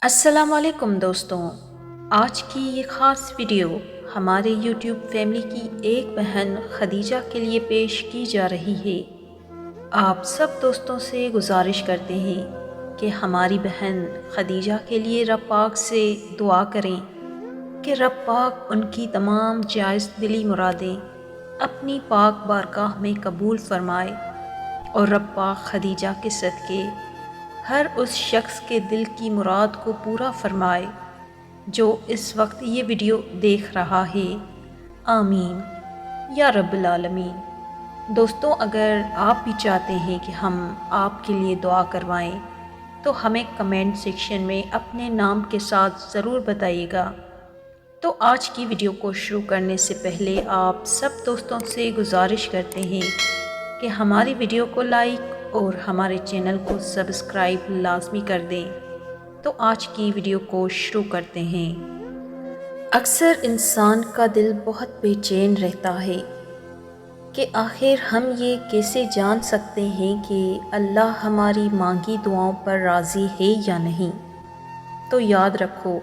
السلام علیکم دوستوں، آج کی یہ خاص ویڈیو ہمارے یوٹیوب فیملی کی ایک بہن خدیجہ کے لیے پیش کی جا رہی ہے۔ آپ سب دوستوں سے گزارش کرتے ہیں کہ ہماری بہن خدیجہ کے لیے رب پاک سے دعا کریں کہ رب پاک ان کی تمام جائز دلی مرادیں اپنی پاک بارگاہ میں قبول فرمائے اور رب پاک خدیجہ کے صدقے ہر اس شخص کے دل کی مراد کو پورا فرمائے جو اس وقت یہ ویڈیو دیکھ رہا ہے۔ آمین یا رب العالمین۔ دوستوں، اگر آپ بھی چاہتے ہیں کہ ہم آپ کے لیے دعا کروائیں تو ہمیں کمنٹ سیکشن میں اپنے نام کے ساتھ ضرور بتائیے گا۔ تو آج کی ویڈیو کو شروع کرنے سے پہلے آپ سب دوستوں سے گزارش کرتے ہیں کہ ہماری ویڈیو کو لائک اور ہمارے چینل کو سبسکرائب لازمی کر دیں۔ تو آج کی ویڈیو کو شروع کرتے ہیں۔ اکثر انسان کا دل بہت بے چین رہتا ہے کہ آخر ہم یہ کیسے جان سکتے ہیں کہ اللہ ہماری مانگی دعاؤں پر راضی ہے یا نہیں۔ تو یاد رکھو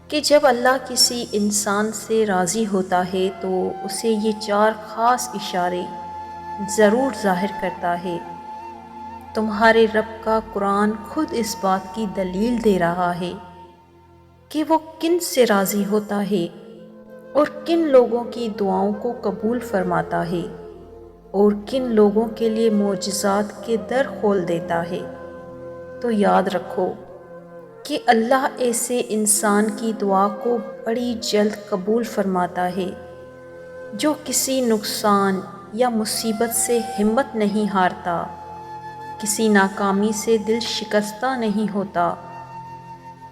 کہ جب اللہ کسی انسان سے راضی ہوتا ہے تو اسے یہ 4 خاص اشارے ضرور ظاہر کرتا ہے۔ تمہارے رب کا قرآن خود اس بات کی دلیل دے رہا ہے کہ وہ کن سے راضی ہوتا ہے اور کن لوگوں کی دعاؤں کو قبول فرماتا ہے اور کن لوگوں کے لیے معجزات کے در کھول دیتا ہے۔ تو یاد رکھو کہ اللہ ایسے انسان کی دعا کو بڑی جلد قبول فرماتا ہے جو کسی نقصان یا مصیبت سے ہمت نہیں ہارتا، کسی ناکامی سے دل شکستہ نہیں ہوتا،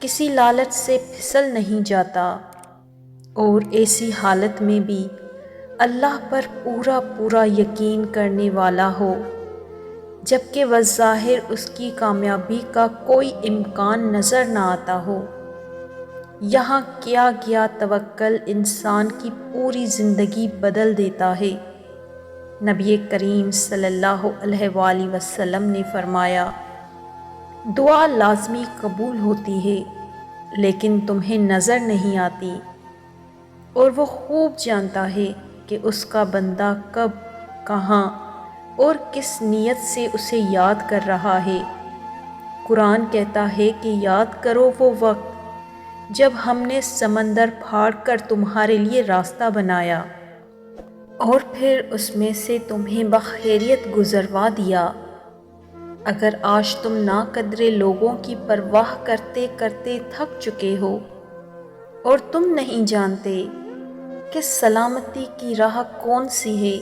کسی لالچ سے پھسل نہیں جاتا اور ایسی حالت میں بھی اللہ پر پورا یقین کرنے والا ہو جبکہ بظاہر اس کی کامیابی کا کوئی امکان نظر نہ آتا ہو۔ یہاں کیا گیا توکل انسان کی پوری زندگی بدل دیتا ہے۔ نبی کریم صلی اللہ علیہ وآلہ وسلم نے فرمایا، دعا لازمی قبول ہوتی ہے لیکن تمہیں نظر نہیں آتی، اور وہ خوب جانتا ہے کہ اس کا بندہ کب، کہاں اور کس نیت سے اسے یاد کر رہا ہے۔ قرآن کہتا ہے کہ یاد کرو وہ وقت جب ہم نے سمندر پھاڑ کر تمہارے لیے راستہ بنایا اور پھر اس میں سے تمہیں بخیریت گزروا دیا۔ اگر آج تم ناقدرے لوگوں کی پرواہ کرتے کرتے تھک چکے ہو اور تم نہیں جانتے کہ سلامتی کی راہ کون سی ہے،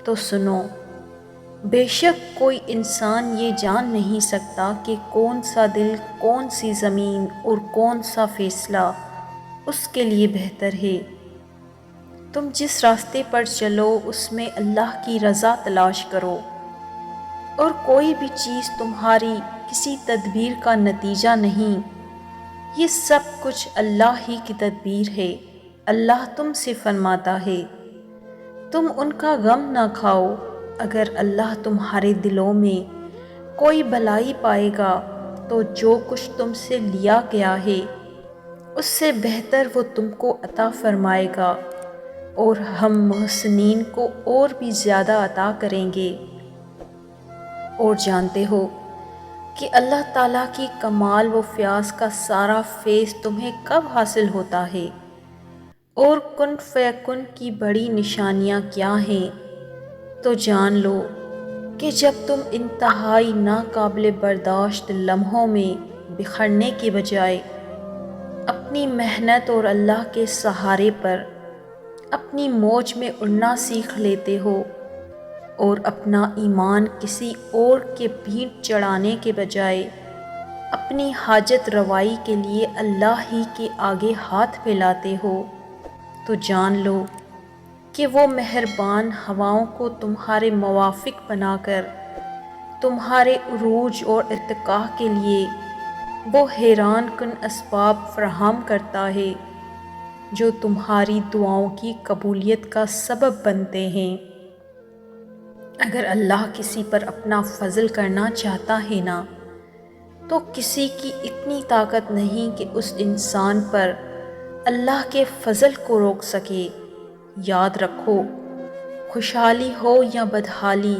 تو سنو، بے شک کوئی انسان یہ جان نہیں سکتا کہ کون سا دل، کون سی زمین اور کون سا فیصلہ اس کے لیے بہتر ہے۔ تم جس راستے پر چلو اس میں اللہ کی رضا تلاش کرو، اور کوئی بھی چیز تمہاری کسی تدبیر کا نتیجہ نہیں، یہ سب کچھ اللہ ہی کی تدبیر ہے۔ اللہ تم سے فرماتا ہے، تم ان کا غم نہ کھاؤ۔ اگر اللہ تمہارے دلوں میں کوئی بھلائی پائے گا تو جو کچھ تم سے لیا گیا ہے اس سے بہتر وہ تم کو عطا فرمائے گا، اور ہم محسنین کو اور بھی زیادہ عطا کریں گے۔ اور جانتے ہو کہ اللہ تعالیٰ کی کمال و فیاض کا سارا فیض تمہیں کب حاصل ہوتا ہے اور کن فیکن کی بڑی نشانیاں کیا ہیں، تو جان لو کہ جب تم انتہائی ناقابل برداشت لمحوں میں بکھرنے کے بجائے اپنی محنت اور اللہ کے سہارے پر اپنی موج میں اڑنا سیکھ لیتے ہو اور اپنا ایمان کسی اور کے پیٹھ چڑھانے کے بجائے اپنی حاجت روائی کے لیے اللہ ہی کے آگے ہاتھ پھیلاتے ہو، تو جان لو کہ وہ مہربان ہواؤں کو تمہارے موافق بنا کر تمہارے عروج اور ارتقاء کے لیے وہ حیران کن اسباب فراہم کرتا ہے جو تمہاری دعاؤں کی قبولیت کا سبب بنتے ہیں۔ اگر اللہ کسی پر اپنا فضل کرنا چاہتا ہے نا، تو کسی کی اتنی طاقت نہیں کہ اس انسان پر اللہ کے فضل کو روک سکے۔ یاد رکھو، خوشحالی ہو یا بدحالی،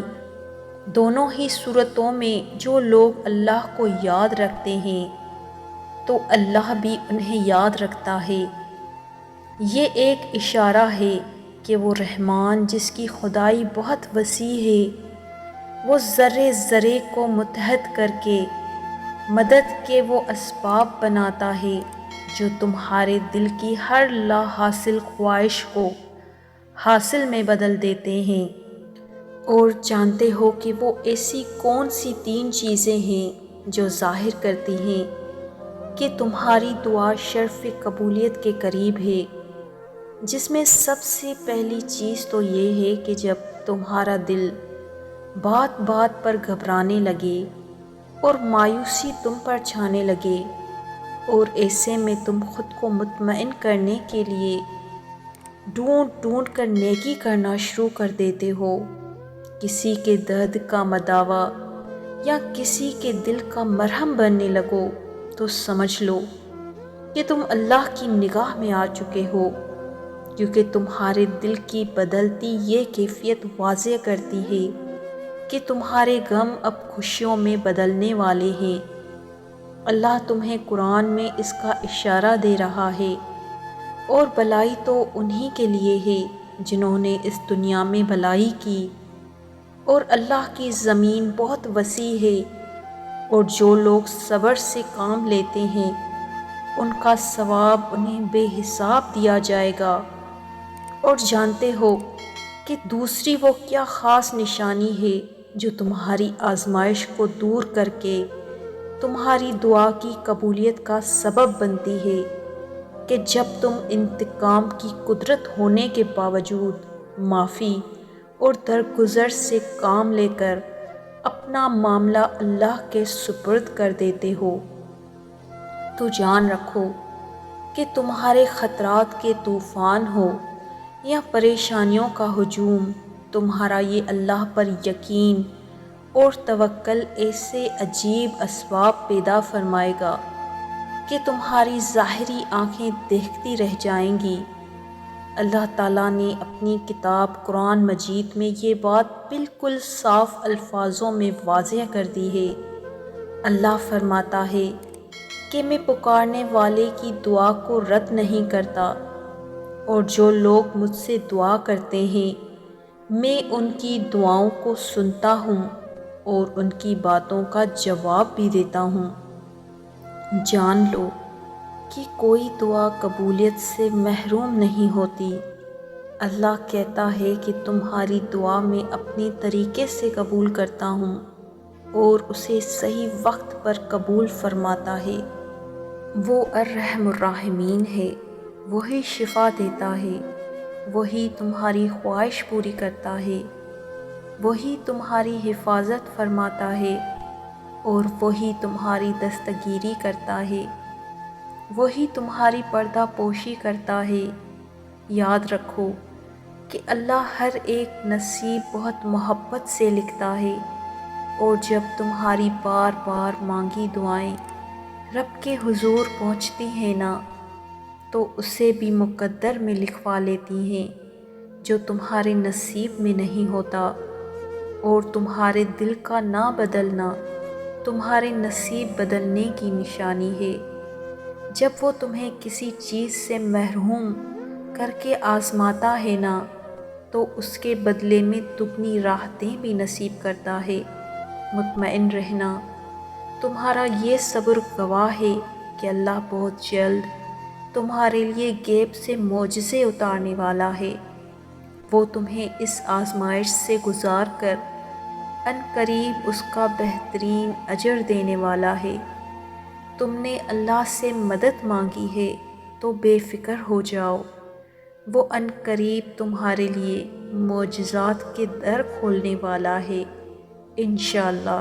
دونوں ہی صورتوں میں جو لوگ اللہ کو یاد رکھتے ہیں تو اللہ بھی انہیں یاد رکھتا ہے۔ یہ ایک اشارہ ہے کہ وہ رحمان جس کی خدائی بہت وسیع ہے، وہ ذرے ذرے کو متحد کر کے مدد کے وہ اسباب بناتا ہے جو تمہارے دل کی ہر لا حاصل خواہش کو حاصل میں بدل دیتے ہیں۔ اور جانتے ہو کہ وہ ایسی کون سی 3 چیزیں ہیں جو ظاہر کرتی ہیں کہ تمہاری دعا شرف قبولیت کے قریب ہے، جس میں سب سے پہلی چیز تو یہ ہے کہ جب تمہارا دل بات بات پر گھبرانے لگے اور مایوسی تم پر چھانے لگے، اور ایسے میں تم خود کو مطمئن کرنے کے لیے ڈھونڈ ڈھونڈ کر نیکی کرنا شروع کر دیتے ہو، کسی کے درد کا مداوا یا کسی کے دل کا مرہم بننے لگو، تو سمجھ لو کہ تم اللہ کی نگاہ میں آ چکے ہو، کیونکہ تمہارے دل کی بدلتی یہ کیفیت واضح کرتی ہے کہ تمہارے غم اب خوشیوں میں بدلنے والے ہیں۔ اللہ تمہیں قرآن میں اس کا اشارہ دے رہا ہے، اور بھلائی تو انہی کے لیے ہے جنہوں نے اس دنیا میں بھلائی کی، اور اللہ کی زمین بہت وسیع ہے، اور جو لوگ صبر سے کام لیتے ہیں ان کا ثواب انہیں بے حساب دیا جائے گا۔ اور جانتے ہو کہ دوسری وہ کیا خاص نشانی ہے جو تمہاری آزمائش کو دور کر کے تمہاری دعا کی قبولیت کا سبب بنتی ہے، کہ جب تم انتقام کی قدرت ہونے کے باوجود معافی اور درگزر سے کام لے کر اپنا معاملہ اللہ کے سپرد کر دیتے ہو، تو جان رکھو کہ تمہارے خطرات کے طوفان ہو یا پریشانیوں کا ہجوم، تمہارا یہ اللہ پر یقین اور توکل ایسے عجیب اسباب پیدا فرمائے گا کہ تمہاری ظاہری آنکھیں دیکھتی رہ جائیں گی۔ اللہ تعالیٰ نے اپنی کتاب قرآن مجید میں یہ بات بالکل صاف الفاظوں میں واضح کر دی ہے۔ اللہ فرماتا ہے کہ میں پکارنے والے کی دعا کو رد نہیں کرتا، اور جو لوگ مجھ سے دعا کرتے ہیں میں ان کی دعاؤں کو سنتا ہوں اور ان کی باتوں کا جواب بھی دیتا ہوں۔ جان لو کہ کوئی دعا قبولیت سے محروم نہیں ہوتی۔ اللہ کہتا ہے کہ تمہاری دعا میں اپنے طریقے سے قبول کرتا ہوں اور اسے صحیح وقت پر قبول فرماتا ہے۔ وہ الرحم الراحمین ہے، وہی شفا دیتا ہے، وہی تمہاری خواہش پوری کرتا ہے، وہی تمہاری حفاظت فرماتا ہے، اور وہی تمہاری دستگیری کرتا ہے، وہی تمہاری پردہ پوشی کرتا ہے۔ یاد رکھو کہ اللہ ہر ایک نصیب بہت محبت سے لکھتا ہے، اور جب تمہاری بار بار مانگی دعائیں رب کے حضور پہنچتی ہیں نا، تو اسے بھی مقدر میں لکھوا لیتی ہیں جو تمہارے نصیب میں نہیں ہوتا۔ اور تمہارے دل کا نہ بدلنا تمہارے نصیب بدلنے کی نشانی ہے۔ جب وہ تمہیں کسی چیز سے محروم کر کے آزماتا ہے نا، تو اس کے بدلے میں دگنی راحتیں بھی نصیب کرتا ہے۔ مطمئن رہنا، تمہارا یہ صبر گواہ ہے کہ اللہ بہت جلد تمہارے لیے غیب سے معجزے اتارنے والا ہے۔ وہ تمہیں اس آزمائش سے گزار کر ان قریب اس کا بہترین اجر دینے والا ہے۔ تم نے اللہ سے مدد مانگی ہے تو بے فکر ہو جاؤ، وہ ان قریب تمہارے لیے معجزات کے در کھولنے والا ہے، انشاءاللہ۔